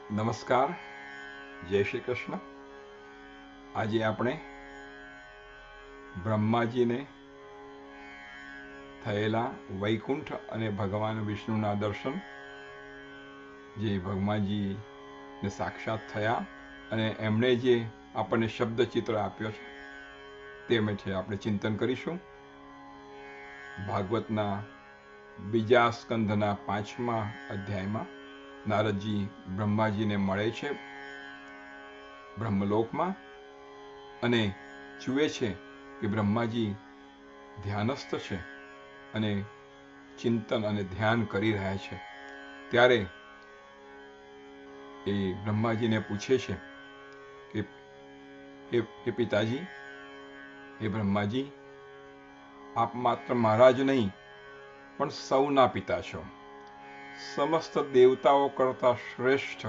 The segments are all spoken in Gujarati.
નમસ્કાર, જય શ્રી કૃષ્ણ. આજે આપણે બ્રહ્માજીને થયેલા વૈકુંઠ અને ભગવાન વિષ્ણુના દર્શન, જે ભગવાનજીને સાક્ષાત થયા અને એમણે જે આપણને શબ્દ ચિત્ર આપ્યો છે તે મેઠે આપણે ચિંતન કરીશું. ભાગવતના બીજા સ્કંધના 5મા અધ્યાયમાં નારદજી બ્રહ્માજીને મળે છે બ્રહ્મલોકમાં અને જુએ છે કે બ્રહ્માજી ધ્યાનસ્થ છે અને ચિંતન અને ધ્યાન કરી રહ્યા છે. ત્યારે એ બ્રહ્માજીને પૂછે છે કે હે પિતાજી, હે બ્રહ્માજી, આપ માત્ર મારા જ નહીં પણ સૌના પિતા છો. સમસ્ત દેવતાઓ કરતા શ્રેષ્ઠ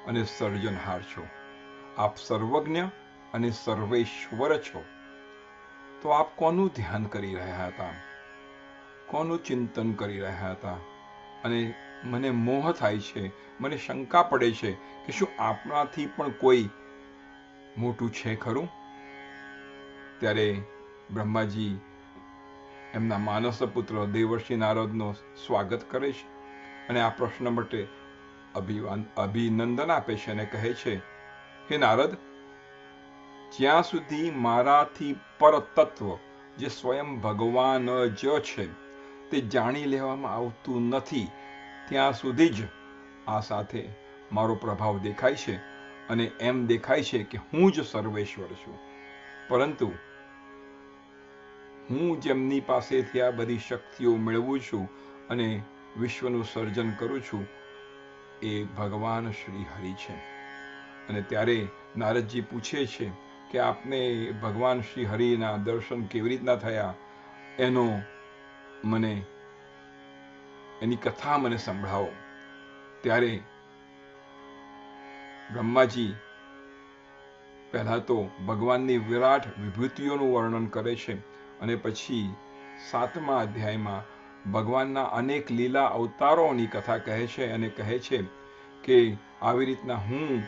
અને સર્જનહાર છો. આપ સર્વજ્ઞ અને સર્વેશ્વર છો. તો આપ કોનું ધ્યાન કરી રહ્યા હતા, કોનું ચિંતન કરી રહ્યા હતા? અને મને મોહ થાય છે, મને શંકા પડે છે કે શું આપણાથી પણ કોઈ મોટું છે ખરું? ત્યારે બ્રહ્માજી એમના માનસ પુત્ર દેવર્ષિ નારદનો સ્વાગત કરે છે અને આ પ્રશ્ન માટે અભિનંદન આપે છે અને કહે છે, હે નારદ, જ્યાં સુધી મારાથી પરતત્વ જે સ્વયં ભગવાન જ છે તે જાણી લેવામાં આવતું નથી, ત્યાં સુધી જ આ સાથે મારો પ્રભાવ દેખાય છે અને એમ દેખાય છે કે હું જ સર્વેશ્વર છું. પરંતુ હું જેમની પાસેથી આ બધી શક્તિઓ મેળવું છું અને વિશ્વનું સર્જન કરું છું એ ભગવાન શ્રી હરિ છે. અને ત્યારે નારદજી પૂછે છે કે આપને ભગવાન શ્રી હરિના દર્શન કેવી રીતના થયા, એની કથા મને સંભળાવો. ત્યારે બ્રહ્માજી પહેલા તો ભગવાનની વિરાટ વિભૂતિઓનું વર્ણન કરે છે અને પછી 7મા અધ્યાયમાં ભગવાનના અનેક લીલા અવતારોની કથા કહે છે અને કહે છે કે આવી રીતના હું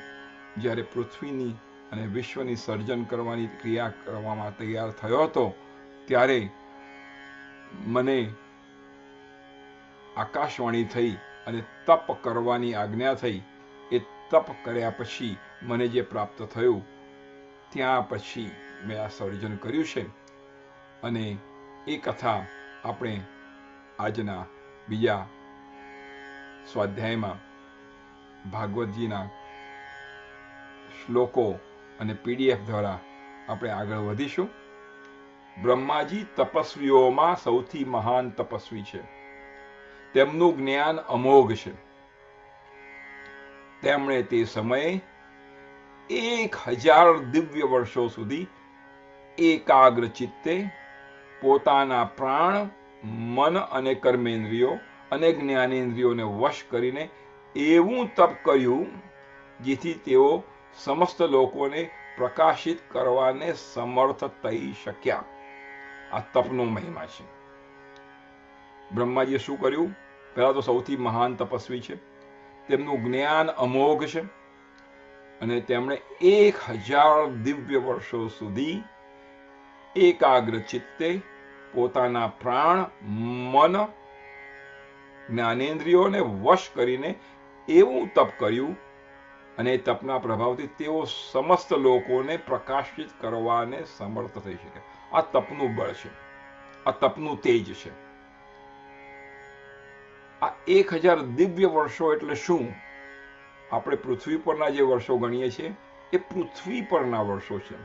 જ્યારે પૃથ્વીની અને વિશ્વની સર્જન કરવાની ક્રિયા કરવામાં તૈયાર થયો હતો ત્યારે મને આકાશવાણી થઈ અને તપ કરવાની આજ્ઞા થઈ. એ તપ કર્યા પછી મને જે પ્રાપ્ત થયું ત્યાં પછી મેં આ સર્જન કર્યું છે. અને એ કથા આપણે આજના બીજા સ્વાધ્યાયમાં ભાગવતજીના શ્લોકો અને પીડીએફ દ્વારા આપણે આગળ વધીશું. બ્રહ્માજી તપસ્વીઓમાં સૌથી મહાન તપસ્વી છે. તેમનું જ્ઞાન અમોઘ છે. તેમણે તે સમયે 1000 દિવ્ય વર્ષો સુધી એકાગ્ર ચિત્તે પોતાના પ્રાણ, મન અને કર્મેન્દ્રિયો અને જ્ઞાનેન્દ્રિયોને વશ કરીને એવું તપ કર્યું જેથી તેઓ સમસ્ત લોકોને પ્રકાશિત કરવાને સમર્થ થઈ શક્યા. આ તપનો મહિમા છે. બ્રહ્માજીએ શું કર્યું? પહેલા તો સૌથી મહાન તપસ્વી છે, તેમનું જ્ઞાન અમોઘ છે અને તેમણે 1000 દિવ્ય વર્ષો સુધી એકાગ્ર ચિત્તે પોતાના પ્રાણ, મન, જ્ઞાનેન્દ્રિયોને વશ કરીને એવું તપ કર્યું અને તપના પ્રભાવથી તેઓ સમસ્ત લોકોને પ્રકાશિત કરવાને સમર્થ થઈ શકે. આ તપનું બળ છે, આ તપનું તેજ છે. આ 1000 દિવ્ય વર્ષો એટલે શું? આપણે પૃથ્વી પરના જે વર્ષો ગણીએ છીએ એ પૃથ્વી પરના વર્ષો છે,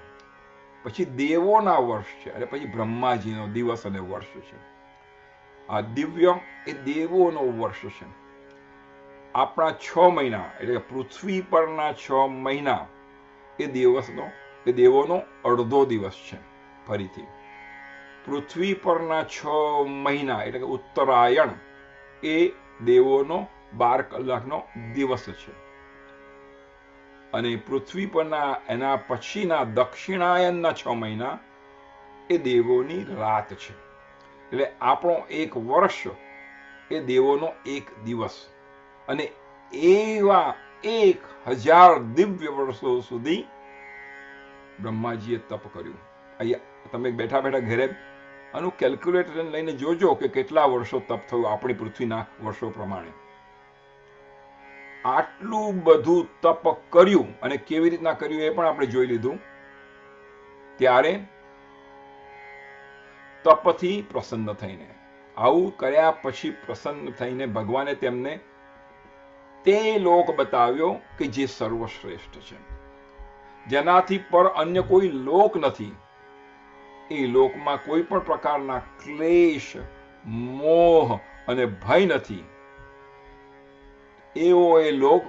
પછી દેવોના વર્ષ છે અને પછી બ્રહ્માજીનો દિવસ અને વર્ષ છે. આ દિવ્ય એ દેવોનો વર્ષ છે. આપણા 6 મહિના એટલે પૃથ્વી પરના 6 મહિના એ દેવોનો અડધો દિવસ છે. ફરીથી પૃથ્વી પરના 6 મહિના એટલે કે ઉત્તરાયણ એ દેવોનો 12 કલાકનો દિવસ છે. અને પૃથ્વી પરના એના પછીના દક્ષિણાયનના 6 મહિના એ દેવોની રાત છે. એટલે આપણો એક વર્ષ એ દેવોનો એક દિવસ. અને એવા 1000 દિવ્ય વર્ષો સુધી બ્રહ્માજીએ તપ કર્યું. અહીંયા તમે બેઠા બેઠા ઘરે આનું કેલ્ક્યુલેટર લઈને જોજો કે કેટલા વર્ષો તપ થયું આપણી પૃથ્વીના વર્ષો પ્રમાણે. આટલું બધું તપ કર્યું અને કેવી રીતના કર્યું એ પણ આપણે જોઈ લીધું. ત્યારે તપથી પ્રસન્ન થઈને, આવું કર્યા પછી પ્રસન્ન થઈને ભગવાને તેમને તે લોક બતાવ્યો કે જે સર્વશ્રેષ્ઠ છે, જેનાથી પર અન્ય કોઈ લોક નથી. એ લોકમાં કોઈ પણ પ્રકારના ક્લેશ, મોહ અને ભય નથી. એવો એ લોક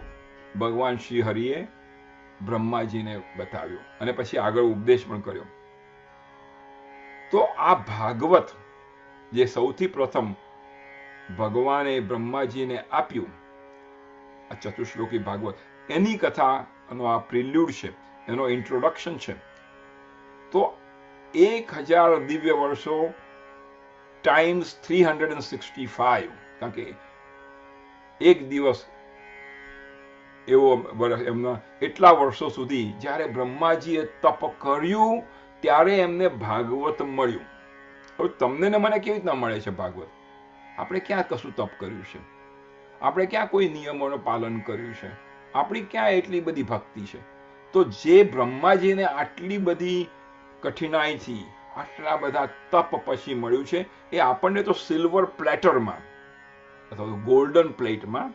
ભગવાન શ્રી હરિએ બ્રહ્માજીને બતાવ્યો અને પછી આગળ ઉપદેશ પણ કર્યો. તો આ ભાગવત જે સૌથી પ્રથમ ભગવાને બ્રહ્માજીને આપ્યું, આ ચતુશ્લોકી ભાગવત, એની કથાનો આ પ્રિલ્યુડ છે, એનો ઇન્ટ્રોડક્શન છે. તો 1000 દિવ્ય વર્ષો ટાઈમ્સ 365, કારણ કે એક દિવસ એવો એમના એટલા વર્ષો સુધી જ્યારે બ્રહ્માજીએ તપ કર્યું ત્યારે એમને ભાગવત મળ્યું. હવે તમને ને મને કેવી રીતના મળે છે ભાગવત? આપણે ક્યાં કશું તપ કર્યું છે? આપણે ક્યાં કોઈ નિયમોનું પાલન કર્યું છે? આપણી ક્યાં એટલી બધી ભક્તિ છે? તો જે બ્રહ્માજીને આટલી બધી કઠિનાઈથી આટલા બધા તપ પછી મળ્યું છે, એ આપણને તો સિલ્વર પ્લેટરમાં અથવા તો ગોલ્ડન પ્લેટમાં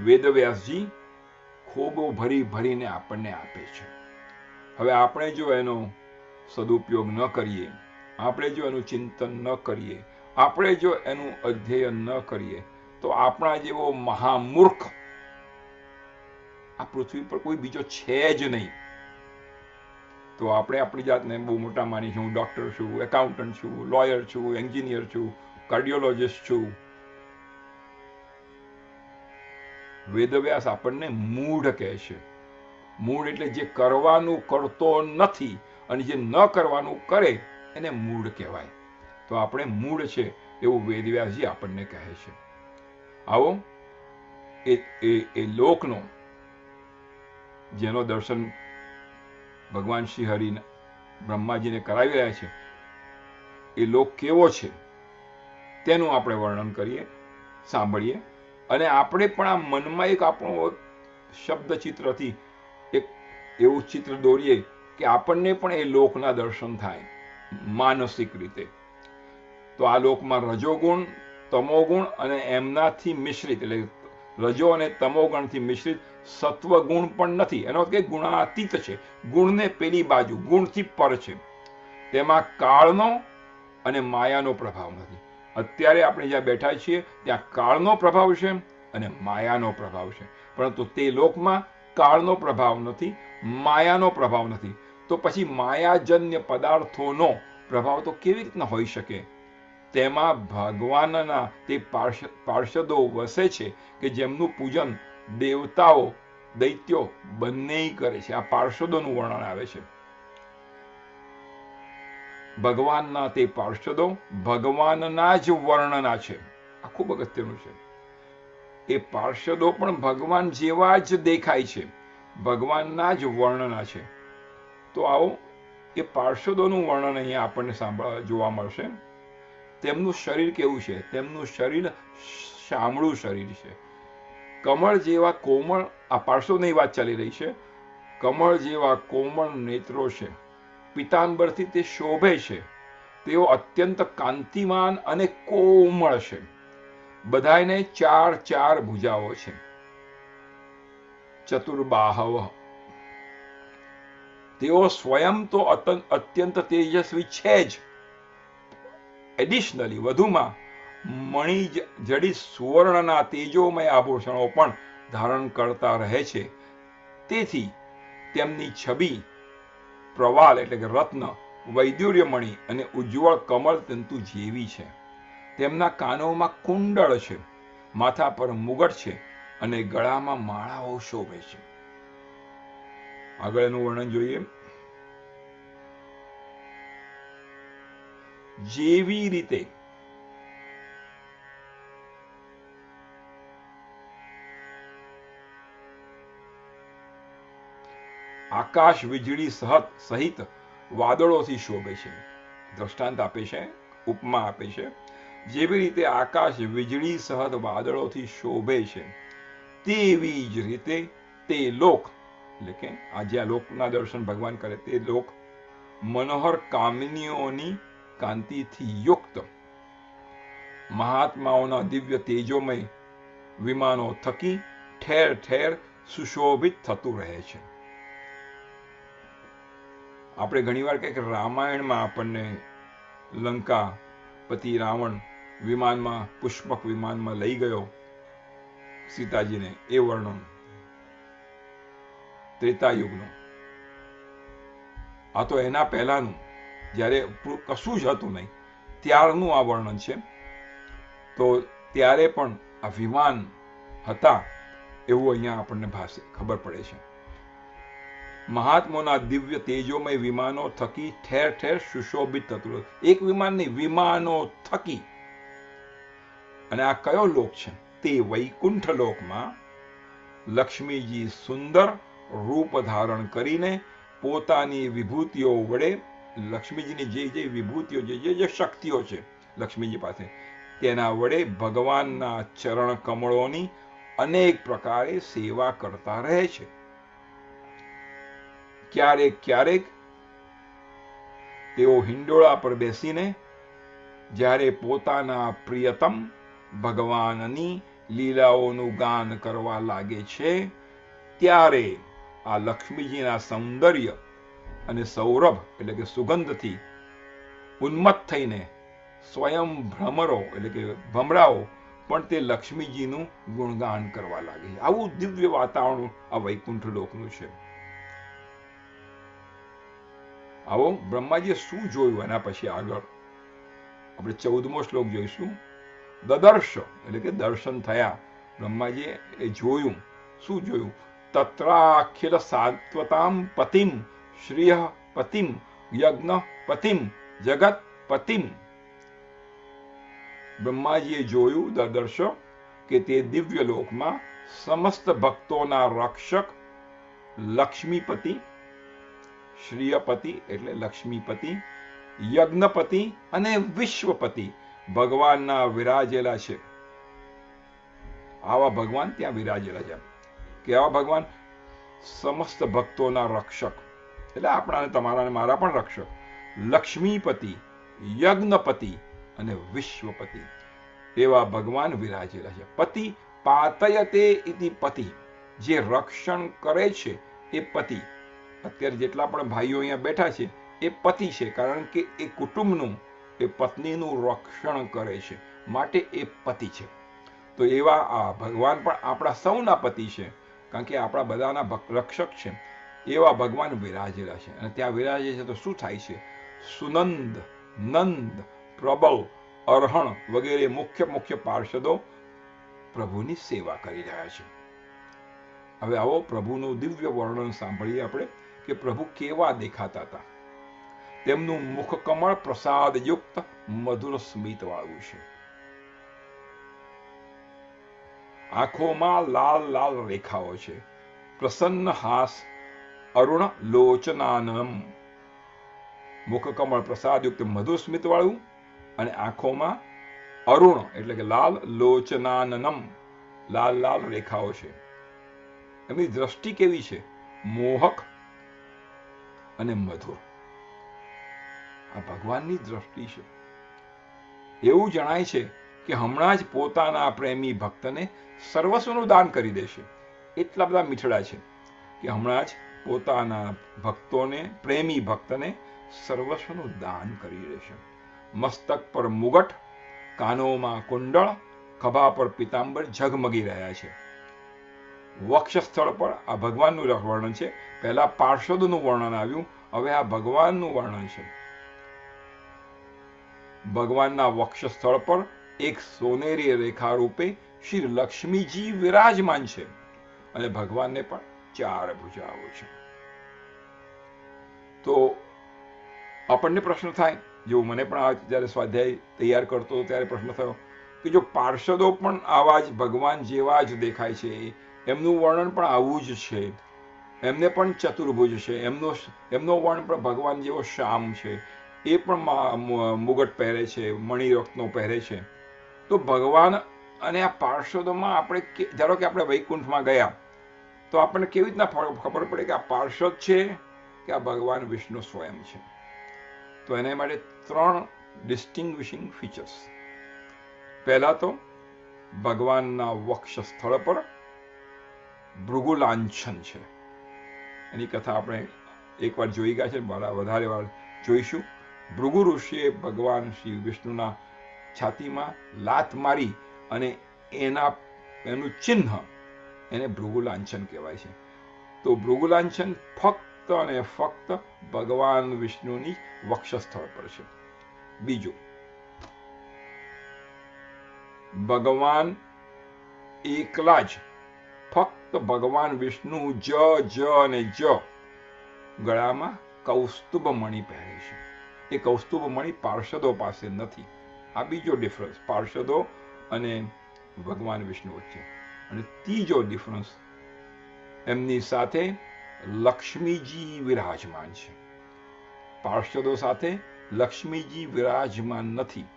વેદવ્યાસજી ખોબો ભરી ભરીને આપણને આપે છે. હવે આપણે જો એનો સદુપયોગ ન કરીએ, આપણે જો એનું ચિંતન ન કરીએ, આપણે જો એનું અધ્યયન ન કરીએ, તો આપણા જેવો મહામૂર્ખ આ પૃથ્વી પર કોઈ બીજો છે જ નહીં. તો આપણે આપણી જાતને બહુ મોટા માની છું, હું ડોક્ટર છું, એકાઉન્ટન્ટ છું, લોયર છું, એન્જિનિયર છું, કાર્ડિયોલોજિસ્ટ છું. વેદવ્યાસ આપણને મૂઢ કહે છે. મૂઢ એટલે જે કરવાનું કરતો નથી અને જે ન કરવાનું કરે એને મૂઢ કહેવાય. તો આપણે મૂઢ છે એવું વેદવ્યાસજી આપણને કહે છે. આવો એ લોકનો જેનો દર્શન ભગવાન શ્રી હરિ બ્રહ્માજીને કરાવી રહ્યા છે, એ લોક કેવો છે તેનું આપણે વર્ણન કરીએ, સાંભળીએ. અને આપણે પણ આ મનમાં એક આપણો શબ્દ ચિત્રથી એક એવું ચિત્ર દોરીએ કે આપણને પણ એ લોકના દર્શન થાય માનસિક રીતે. તો આ લોકમાં રજોગુણ, તમોગુણ અને એમનાથી મિશ્રિત, એટલે રજો અને તમોગુણથી મિશ્રિત સત્વગુણ પણ નથી. એનો અર્થ કે ગુણાતીત છે, ગુણને પેલી બાજુ, ગુણથી પર છે. તેમાં કાળનો અને માયાનો પ્રભાવ નથી. અત્યારે આપણે જ્યાં બેઠા છીએ ત્યાં કાળનો પ્રભાવ છે અને માયાનો પ્રભાવ છે, પરંતુ તે લોકમાં કાળનો પ્રભાવ નથી, માયાનો પ્રભાવ નથી. તો પછી માયાજન્ય પદાર્થોનો પ્રભાવ તો કેવી રીતના હોઈ શકે? તેમાં ભગવાનના તે પાર્ષદો વસે છે કે જેમનું પૂજન દેવતાઓ, દૈત્યો બંને કરે છે. આ પાર્ષદોનું વર્ણન આવે છે. ભગવાનના તે પાર્ષદો ભગવાનના જ વર્ણના છે. આ ખૂબ અગત્યનું છે. એ પાર્ષદો પણ ભગવાન જેવા જ દેખાય છે, ભગવાનના જ વર્ણના છે. તો આવો એ પાર્ષદોનું વર્ણન અહીંયા આપણને જોવા મળશે. તેમનું શરીર કેવું છે? તેમનું શરીર શામળું શરીર છે, કમળ જેવા કોમળ. આ પાર્ષદોની વાત ચાલી રહી છે. કમળ જેવા કોમળ નેત્રો છે, પિતાંબરથી તે શોભે છે. તેઓ અત્યંત કાંતિમાન અને કોમળ છે. બધાને 4 ભુજાઓ છે. ચતુર્બાહવ. તેઓ સ્વયં તો અત્યંત તેજસ્વી છે જ, એડિશનલી વધુમાં મણિ જડિત સુવર્ણના તેજોમય આભૂષણો પણ ધારણ કરતા રહે છે. તેથી તેમની છબી પ્રવાલ એટલે કે રત્ન, વૈદુર્યમણિ અને ઉજ્જવળ કમળ તંતુ જેવી છે. તેમના કાનોમાં કુંડળ છે, માથા પર મુગટ છે અને ગળામાં માળાઓ શોભે છે. આગળ એનું વર્ણન જોઈએ. જેવી રીતે આકાશ વીજળી સહિત વાદળોથી શોભે છે. દ્રષ્ટાંત આપે છે, ઉપમા આપે છે. જેવી રીતે આકાશ વીજળી સહિત વાદળોથી શોભે છે, તેવી જ રીતે તે લોક, એટલે કે આ જ્યાં લોકના દર્શન ભગવાન કરે તે લોક મનોહર કામિનીઓની કાંતિથી યુક્ત મહાત્માઓના દિવ્ય તેજોમય વિમાનો થકી ઠેર ઠેર સુશોભિત થતું રહે છે. આપણે ઘણીવાર કહીએ કે રામાયણમાં આપણને લંકા પતિ રાવણ વિમાનમાં, પુષ્પક વિમાનમાં લઈ ગયો સીતાજીને, એ વર્ણન ત્રેતાયુગનું. આ તો એના પહેલાનું, જ્યારે કશું જ હતું નહીં ત્યારનું આ વર્ણન છે. તો ત્યારે પણ આ વિમાન હતા એવું અહીંયા આપણને ખબર પડે છે. મહાત્માના દિવ્ય તેજોમય વિમાનો થકી ઠેર ઠેર સુશોભિત થતું. એક વિમાન નહીં, વિમાનો થકી. અને આ કયો લોક છે? તે વૈકુંઠ લોકમાં લક્ષ્મીજી સુંદર રૂપ ધારણ કરીને પોતાની વિભૂતિઓ વડે, લક્ષ્મીજીની જે જે વિભૂતિઓ, જે શક્તિઓ છે લક્ષ્મીજી પાસે, તેના વડે ભગવાનના ચરણ કમળોની અનેક પ્રકારે સેવા કરતા રહે છે. ક્યારેક ક્યારેક તેઓ હિંડોળા પર બેસીને જ્યારે પોતાના પ્રિયતમ ભગવાનની લીલાઓનું ગાન કરવા લાગે છે, ત્યારે આ લક્ષ્મીજીના સૌંદર્ય અને સૌરભ એટલે કે સુગંધથી ઉન્મત્ત થઈને સ્વયં ભ્રમરો એટલે કે ભમરાઓ પણ તે લક્ષ્મીજીનું ગુણગાન કરવા લાગે. આવું દિવ્ય વાતાવરણ આ વૈકુંઠ લોકનું છે. આવો બ્રહ્માજીએ શું જોયું એના પછી આગળ આપણે 14મો શ્લોક જોઈશું. દદર્શ એટલે કે દર્શન થયા. બ્રહ્માજીએ એ જોયું. શું જોયું? તત્રાખિલ સાત્વતામ પતિમ શ્રીય પતિમ યજ્ઞ પતિમ જગત પતિમ. બ્રહ્માજીએ જોયું દદર્શ કે તે દિવ્ય લોકમાં સમસ્ત ભક્તોના રક્ષક લક્ષ્મીપતિ, શ્રીયપતિ એટલે લક્ષ્મીપતિ, યજ્ઞપતિ અને વિશ્વપતિ ભગવાનના વિરાજેલા છે. આવા ભગવાન ત્યાં વિરાજેલા છે. કેવા ભગવાન? સમસ્ત ભક્તોના રક્ષક એટલે આપણા તમારા અને મારા પણ રક્ષક. લક્ષ્મીપતિ, યજ્ઞપતિ અને વિશ્વપતિ એવા ભગવાન વિરાજેલા છે. પતિ પાતયતે ઇતિ પતિ, જે રક્ષણ કરે છે એ પતિ. અત્યારે જેટલા પણ ભાઈઓ અહીંયા બેઠા છે એ પતિ છે, કારણ કે એ કુટુંબનું, એ પત્નીનું રક્ષણ કરે છે, માટે એ પતિ છે. તો એવા આ ભગવાન પણ આપણા સૌના પતિ છે, કારણ કે આપણા બધાના રક્ષક છે. એવા ભગવાન વિરાજેલા છે. અને ત્યાં વિરાજે છે તો શું થાય છે? સુનંદ, નંદ, પ્રબલ, અરહણ વગેરે મુખ્ય પાર્ષદો પ્રભુની સેવા કરી રહ્યા છે. હવે આવો પ્રભુનું દિવ્ય વર્ણન સાંભળીએ આપણે કે પ્રભુ કેવા દેખાતા હતા. તેમનું મુખકમળ પ્રસાદયુક્ત મધુર સ્મિત વાળું છે. આંખોમાં લાલ લાલ રેખાઓ છે. પ્રસન્ન હાસ અરુણ લોચનાનમ. મુખકમળ પ્રસાદયુક્ત મધુર સ્મિત વાળું અને આંખોમાં અરુણ એટલે કે લાલ, લોચનાનમ લાલ લાલ રેખાઓ છે. એમની દ્રષ્ટિ કેવી છે? મોહક અને મધુર. આ ભગવાનની દ્રષ્ટિ છે. એવું જણાય છે કે હમણાં જ પોતાના પ્રેમી ભક્તને સર્વસ્વનું દાન કરી દેશે. એટલા બધા મીઠડા છે કે હમણાં જ પોતાના ભક્તોને, પ્રેમી ભક્તને સર્વસ્વનું દાન કરી દેશે. મસ્તક પર મુગટ, કાનોમાં કુંડળ, ખભા પર પિતાંબર ઝગમગી રહ્યા છે. વક્ષસ્થળ પર આ ભગવાનનું વર્ણન છે. પહેલા પાર્ષદોનું વર્ણન આવ્યું, હવે આ ભગવાનનું વર્ણન છે. ભગવાનના વક્ષસ્થળ પર એક સોનેરી રેખા રૂપે શ્રી લક્ષ્મીજી વિરાજમાન છે અને ભગવાનને પણ 4 ભુજાઓ છે. તો આપણને પ્રશ્ન થાય, જો મને પણ જ્યારે સ્વાધ્યાય તૈયાર કરતો ત્યારે પ્રશ્ન થયો કે જો પાર્ષદો પણ આવા જ ભગવાન જેવા જ દેખાય છે, એમનું વર્ણન પણ આવું જ છે, એમને પણ ચતુર્ભુજ છે, એમનો વર્ણ પણ ભગવાન જેવો શ્યામ છે, એ પણ મુગટ પહેરે છે, મણિરત્નો પહેરે છે. તો ભગવાન અને આ પાર્ષદોમાં આપણે ધારો કે આપણે વૈકુંઠમાં ગયા તો આપણને કેવી રીતના ખબર પડે કે આ પાર્ષદ છે કે આ ભગવાન વિષ્ણુ સ્વયં છે? તો એના માટે 3 ડિસ્ટિંગ્વિશિંગ ફીચર્સ. પહેલા તો ભગવાનના વક્ષ સ્થળ પર ભૃગુલાંછન છે. એની કથા આપણે એકવાર જોઈ ગયા છે, વધારે વાર જોઈશું. ભૃગુ ઋષિએ ભગવાન શ્રી વિષ્ણુના છાતીમાં લાત મારી અને એનું ચિહ્ન એને ભૃગુલાંછન કહેવાય છે. તો ભૃગુલાંછન ફક્ત અને ફક્ત ભગવાન વિષ્ણુની વક્ષસ્થળ પર છે. બીજું, ભગવાન એકલા જ ફક્ત ભગવાન વિષ્ણુ જ અને જ ગળામાં કૌસ્તુભ મણિ પહેરે છે. એ કૌસ્તુભ મણિ પાર્ષદો પાસે નથી. આ બીજો ડિફરન્સ પાર્ષદો અને ભગવાન વિષ્ણુ વચ્ચે. અને ત્રીજો ડિફરન્સ, એમની સાથે લક્ષ્મીજી વિરાજમાન છે. પાર્ષદો સાથે લક્ષ્મીજી વિરાજમાન નથી.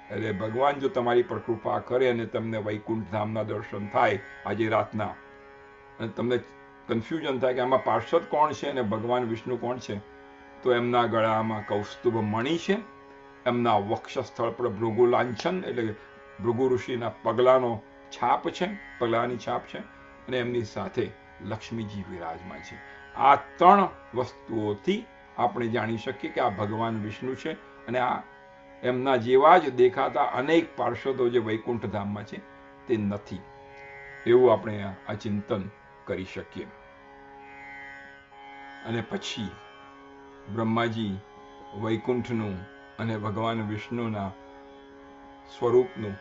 એટલે ભગવાન જો તમારી પર કૃપા કરે અને તમને વૈકુંઠ ધામના દર્શન થાય આજે રાતના, અને તમને કન્ફ્યુઝન થાય કે આમાં પાર્ષદ કોણ છે અને ભગવાન વિષ્ણુ કોણ છે, તો એમના ગળામાં કૌસ્તુભ મણિ છે, એમના વક્ષસ્થળ પર ભૃગુલાંછન એટલે ભૃગુ ઋષિના પગલાની છાપ છે, અને એમની સાથે લક્ષ્મીજી વિરાજમાન છે. આ 3 વસ્તુઓથી આપણે જાણી શકીએ કે આ ભગવાન વિષ્ણુ છે, અને આ એમના જેવા જ દેખાતા અનેક પાર્ષદો જે વૈકુંઠ ધામમાં છે તે નથી. એવું આપણે આ ચિંતન કરી શકીએ. અને પછી બ્રહ્માજી વૈકુંઠનું અને ભગવાન વિષ્ણુના સ્વરૂપનું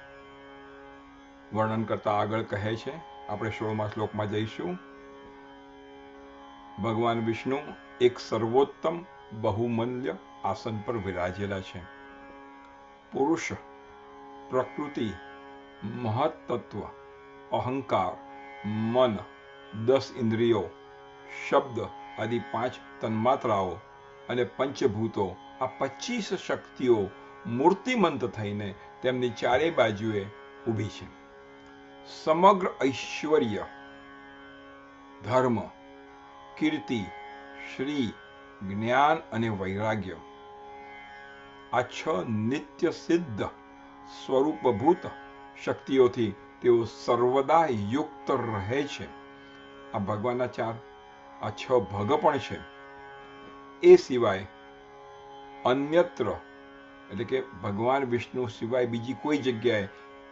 વર્ણન કરતા આગળ કહે છે, આપણે 16મા શ્લોકમાં જઈશું. ભગવાન વિષ્ણુ એક સર્વોત્તમ બહુમૂલ્ય આસન પર વિરાજેલા છે. પુરુષ, પ્રકૃતિ, મહત્તત્વ, અહંકાર, મન, 10 ઇન્દ્રિયો, શબ્દ આદિ 5 તન્માત્રાઓ અને પંચભૂતો, આ 25 શક્તિઓ મૂર્તિમંત થઈને તેમની ચારે બાજુએ ઊભી છે. સમગ્ર ઐશ્વર્ય, ધર્મ, કીર્તિ, શ્રી, જ્ઞાન અને વૈરાગ્ય, આ 6 નિત્ય સિદ્ધ સ્વરૂપભૂત શક્તિઓથી તેઓ સર્વદા યુક્ત રહે છે. આ ભગવાનના આ 6 ભગ પણ છે. એ સિવાય અન્યત્ર એટલે કે ભગવાન વિષ્ણુ સિવાય બીજી કોઈ જગ્યાએ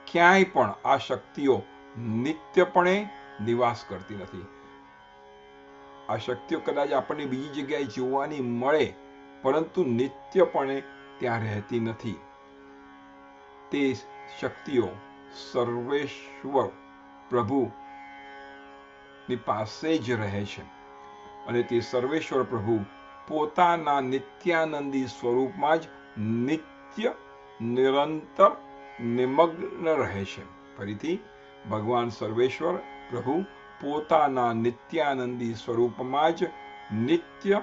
ક્યાંય પણ આ શક્તિઓ નિત્યપણે નિવાસ કરતી નથી. આ શક્તિઓ કદાચ આપણને બીજી જગ્યાએ જોવાની મળે, પરંતુ નિત્યપણે ત્યાં રહેતી નથી. તે શક્તિઓ સર્વેશ્વર પ્રભુ ની પાસે જ રહે છે, અને તે સર્વેશ્વર પ્રભુ પોતાના નિત્યાનંદી સ્વરૂપમાં જ નિત્ય નિરંતર નિમગ્ન રહે છે. ફરીથી, ભગવાન સર્વેશ્વર પ્રભુ પોતાના નિત્યાનંદી સ્વરૂપમાં જ નિત્ય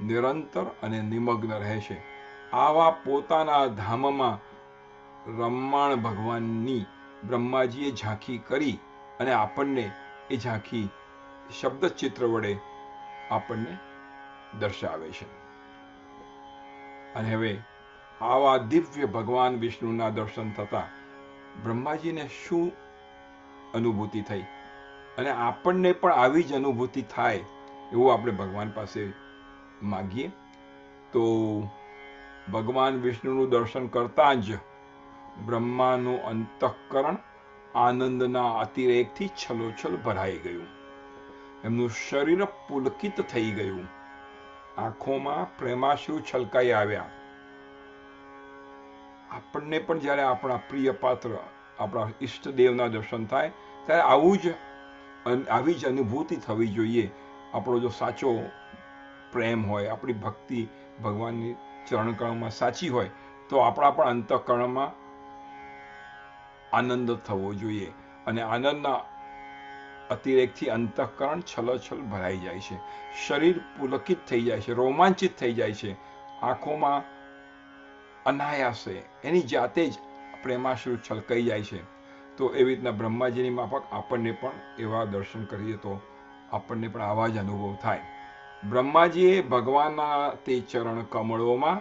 નિરંતર અને નિમગ્ન રહે છે. આવા પોતાના ધામમાં રમમાણ ભગવાનની બ્રહ્માજીએ ઝાંખી કરી અને આપણને એ ઝાંખી શબ્દચિત્ર વડે આપણને દર્શાવે છે. અને હવે આવા દિવ્ય ભગવાન વિષ્ણુના દર્શન થતા બ્રહ્માજીને શું અનુભૂતિ થઈ, અને આપણને પણ આવી જ અનુભૂતિ થાય એવું આપણે ભગવાન પાસે માગીએ. તો ભગવાન વિષ્ણુનું દર્શન કરતા જ બ્રહ્માનું અંતઃકરણ આનંદના અતિરેકથી છલોછલ ભરાઈ ગયું. એમનું શરીર પુલકિત થઈ ગયું. આંખોમાં પ્રેમાશ્રુ છલકાઈ આવ્યા. આપણને પણ જ્યારે આપણા પ્રિય પાત્ર આપણા ઈષ્ટદેવના દર્શન થાય ત્યારે આવી જ અનુભૂતિ થવી જોઈએ. આપણો જો સાચો પ્રેમ હોય, આપણી ભક્તિ ભગવાનની ચરણકળમાં સાચી હોય, તો આપણા પણ અંતઃકરણમાં આનંદ થવો જોઈએ. અને આનંદના અતિરેકથી અંતઃકરણ છલછલ ભરાઈ જાય છે, શરીર પુલકિત થઈ જાય છે, રોમાંચિત થઈ જાય છે, આંખોમાં અનાયાસે એની જાતે જ પ્રેમાશ્રુ છલકાઈ જાય છે. તો એવી રીતના બ્રહ્માજીની માફક આપણને પણ એવા દર્શન કરીએ તો આપણને પણ આવા જ અનુભવ થાય. બ્રહ્માજીએ ભગવાનના તે ચરણ કમળોમાં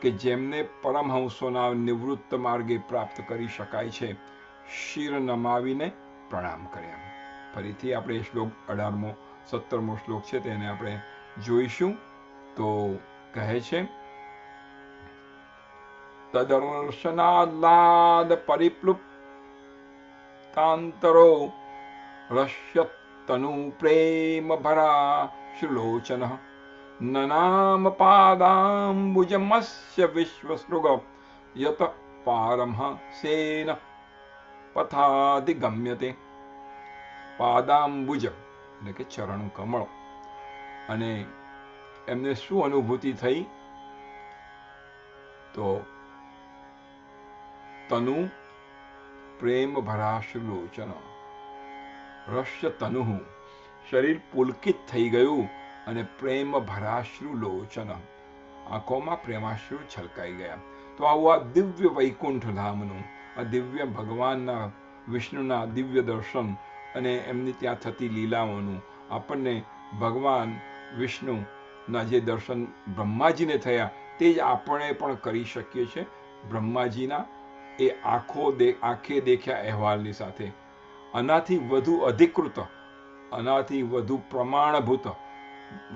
કે જેમને પરમહંસોના નિવૃત્ત માર્ગે પ્રાપ્ત કરી શકાય છે, શિર નમાવીને પ્રણામ કર્યા. ફરીથી આપણે શ્લોક 18મો 17મો શ્લોક છે તેને આપણે જોઈશું. તો કહે છે, તદર્શનાદ પરિપ્લુપ્તાંતરો રશ્યતનુ પ્રેમ ભરા શ્રુલોચન નનામ પાદાંબુજમસ્ય વિશ્વસૃગ યત પારમહંસેન પથાધિગમ્યતે. પાદાંબુજ એટલે કે ચરણ કમળ, અને એમને શું અનુભૂતિ થઈ? તો તનુ પ્રેમ ભરાશ્રુલોચન, રશ્ય તનુ શરીર પુલકિત થઈ ગયું, અને પ્રેમ ભરાશ્રુ લોચન આંખોમાં પ્રેમાશ્રુ છલકાઈ ગયા. તો આવું આ દિવ્ય વૈકુંઠ ધામનું, આ દિવ્ય ભગવાનના વિષ્ણુના દિવ્ય દર્શન અને એમની ત્યાં થતી લીલાઓનું આપણને ભગવાન વિષ્ણુના જે દર્શન બ્રહ્માજીને થયા તે જ આપણે પણ કરી શકીએ છીએ બ્રહ્માજીના એ આંખે દેખ્યા અહેવાલની સાથે. આનાથી વધુ અધિકૃત, આનાથી વધુ પ્રમાણભૂત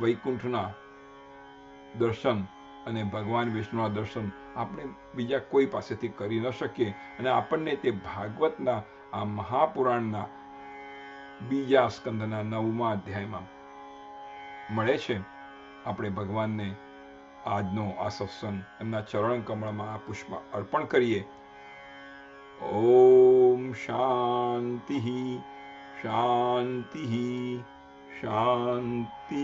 વૈકુંઠના દર્શન અને ભગવાન વિષ્ણુના દર્શન આપણે બીજા કોઈ પાસેથી કરી ન શકીએ. અને આપણને તે ભાગવતના આ મહાપુરાણના બીજા સ્કંદના 9મા અધ્યાયમાં મળે છે. આપણે ભગવાનને આજનો આ સત્સંગ એમના ચરણ કમળમાં આ પુષ્પ અર્પણ કરીએ. ઓમ શાંતિ શાંતિ શાંતિ.